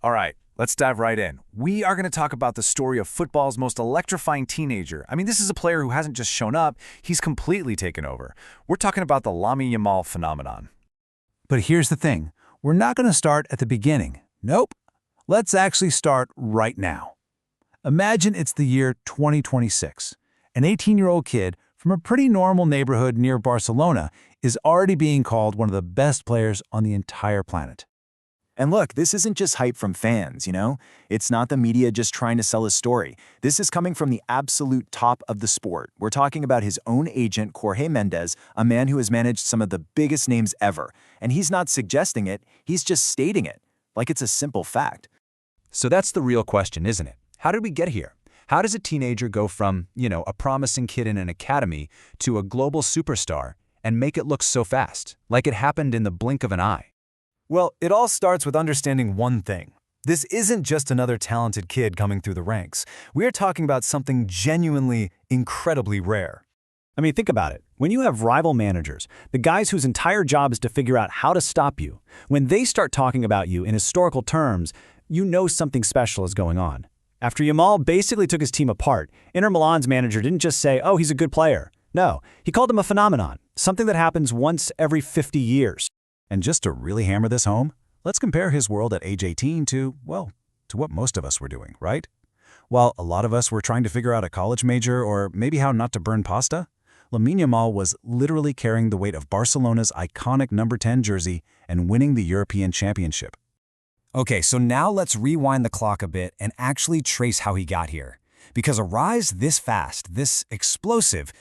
All right, let's dive right in. We are going to talk about the story of football's most electrifying teenager. I mean, this is a player who hasn't just shown up, he's completely taken over. We're talking about the Lamine Yamal phenomenon. But here's the thing. We're not going to start at the beginning. Nope. Let's actually start right now. Imagine it's the year 2026. An 18-year-old kid from a pretty normal neighborhood near Barcelona is already being called one of the best players on the entire planet. And look, this isn't just hype from fans, It's not the media just trying to sell a story. This is coming from the absolute top of the sport. We're talking about his own agent, Jorge Mendes, a man who has managed some of the biggest names ever. And he's not suggesting it, he's just stating it, like it's a simple fact. So that's the real question, isn't it? How did we get here? How does a teenager go from, a promising kid in an academy to a global superstar and make it look so fast, like it happened in the blink of an eye? Well, it all starts with understanding one thing. This isn't just another talented kid coming through the ranks. We are talking about something genuinely, incredibly rare. I mean, think about it. When you have rival managers, the guys whose entire job is to figure out how to stop you, when they start talking about you in historical terms, you know something special is going on. After Yamal basically took his team apart, Inter Milan's manager didn't just say, oh, he's a good player. No, he called him a phenomenon, something that happens once every 50 years. And just to really hammer this home, let's compare his world at age 18 to what most of us were doing, right? While a lot of us were trying to figure out a college major or maybe how not to burn pasta, Lamine Yamal was literally carrying the weight of Barcelona's iconic number 10 jersey and winning the European Championship. Okay, so now let's rewind the clock a bit and actually trace how he got here. Because a rise this fast, this explosive,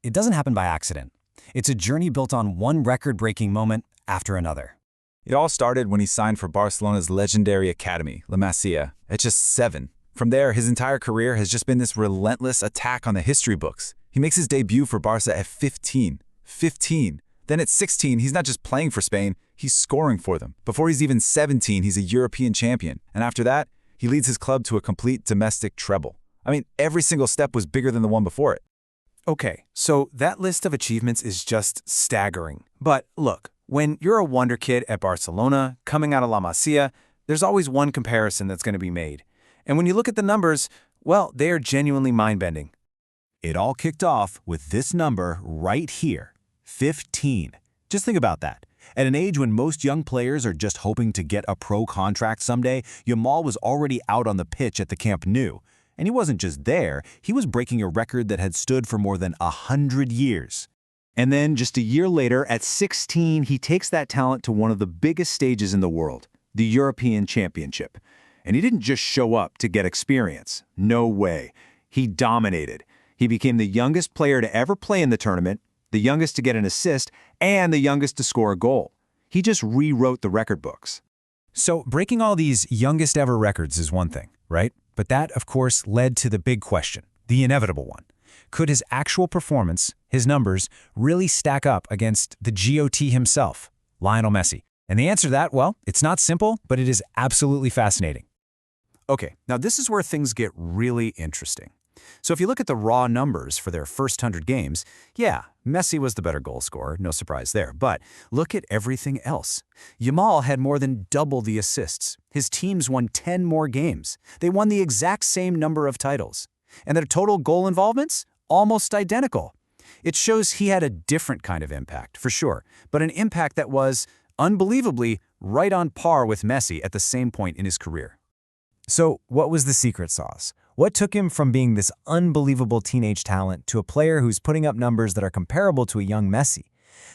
it doesn't happen by accident. It's a journey built on one record-breaking moment after another. It all started when he signed for Barcelona's legendary academy, La Masia, at just 7. From there, his entire career has just been this relentless attack on the history books. He makes his debut for Barca at 15. 15. Then at 16, he's not just playing for Spain, he's scoring for them. Before he's even 17, he's a European champion. And after that, he leads his club to a complete domestic treble. I mean, every single step was bigger than the one before it. Okay, so that list of achievements is just staggering. But look, when you're a wonder kid at Barcelona, coming out of La Masia, there's always one comparison that's going to be made. And when you look at the numbers, well, they are genuinely mind-bending. It all kicked off with this number right here, 15. Just think about that. At an age when most young players are just hoping to get a pro contract someday, Yamal was already out on the pitch at the Camp Nou. And he wasn't just there, he was breaking a record that had stood for more than 100 years. And then just a year later, at 16, he takes that talent to one of the biggest stages in the world, the European Championship. And he didn't just show up to get experience. No way. He dominated. He became the youngest player to ever play in the tournament, the youngest to get an assist, and the youngest to score a goal. He just rewrote the record books. So breaking all these youngest ever records is one thing, right? But that, of course, led to the big question, the inevitable one. Could his actual performance, his numbers, really stack up against the GOAT himself, Lionel Messi? And the answer to that, well, it's not simple, but it is absolutely fascinating. Okay, now this is where things get really interesting. So if you look at the raw numbers for their first 100 games, yeah, Messi was the better goal scorer, no surprise there. But look at everything else. Yamal had more than double the assists. His teams won 10 more games. They won the exact same number of titles. And their total goal involvements? Almost identical. It shows he had a different kind of impact, for sure, but an impact that was, unbelievably, right on par with Messi at the same point in his career. So what was the secret sauce? What took him from being this unbelievable teenage talent to a player who's putting up numbers that are comparable to a young Messi?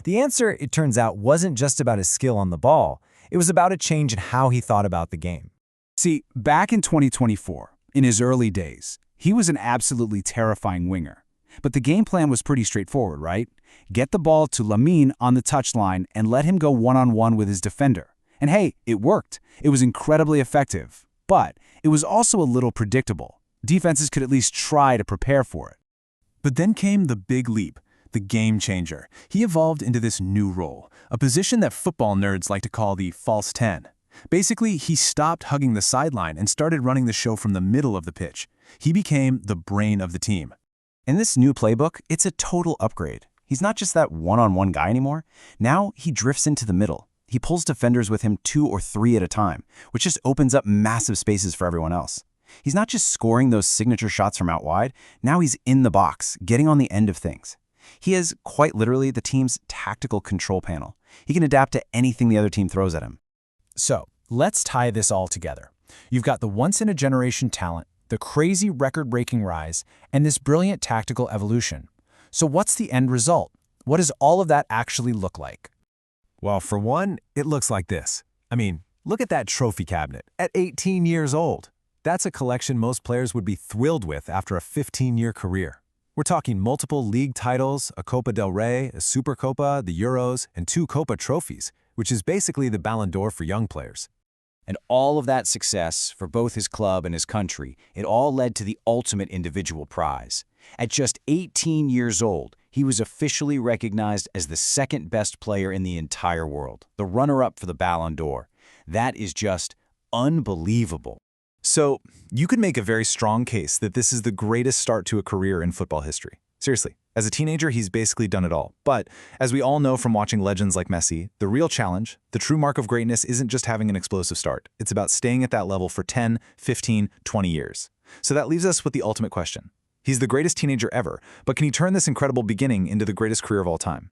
The answer, it turns out, wasn't just about his skill on the ball. It was about a change in how he thought about the game. See, back in 2024, in his early days, he was an absolutely terrifying winger. But the game plan was pretty straightforward, right? Get the ball to Lamine on the touchline and let him go one-on-one with his defender. And hey, it worked. It was incredibly effective. But it was also a little predictable. Defenses could at least try to prepare for it. But then came the big leap, the game changer. He evolved into this new role, a position that football nerds like to call the false 10. Basically, he stopped hugging the sideline and started running the show from the middle of the pitch. He became the brain of the team. In this new playbook, it's a total upgrade. He's not just that one-on-one guy anymore. Now he drifts into the middle. he pulls defenders with him 2 or 3 at a time, which just opens up massive spaces for everyone else. He's not just scoring those signature shots from out wide, now he's in the box, getting on the end of things. He is, quite literally, the team's tactical control panel. He can adapt to anything the other team throws at him. So, let's tie this all together. You've got the once-in-a-generation talent, the crazy record-breaking rise, and this brilliant tactical evolution. So what's the end result? What does all of that actually look like? Well, for one, it looks like this. I mean, look at that trophy cabinet at 18 years old. That's a collection most players would be thrilled with after a 15-year career. We're talking multiple league titles, a Copa del Rey, a Supercopa, the Euros, and 2 Copa trophies, which is basically the Ballon d'Or for young players. And all of that success for both his club and his country, it all led to the ultimate individual prize. At just 18 years old, he was officially recognized as the second best player in the entire world, the runner-up for the Ballon d'Or. That is just unbelievable. So, you could make a very strong case that this is the greatest start to a career in football history. Seriously, as a teenager, he's basically done it all. But, as we all know from watching legends like Messi, the real challenge, the true mark of greatness isn't just having an explosive start. It's about staying at that level for 10, 15, 20 years. So that leaves us with the ultimate question. He's the greatest teenager ever, but can he turn this incredible beginning into the greatest career of all time?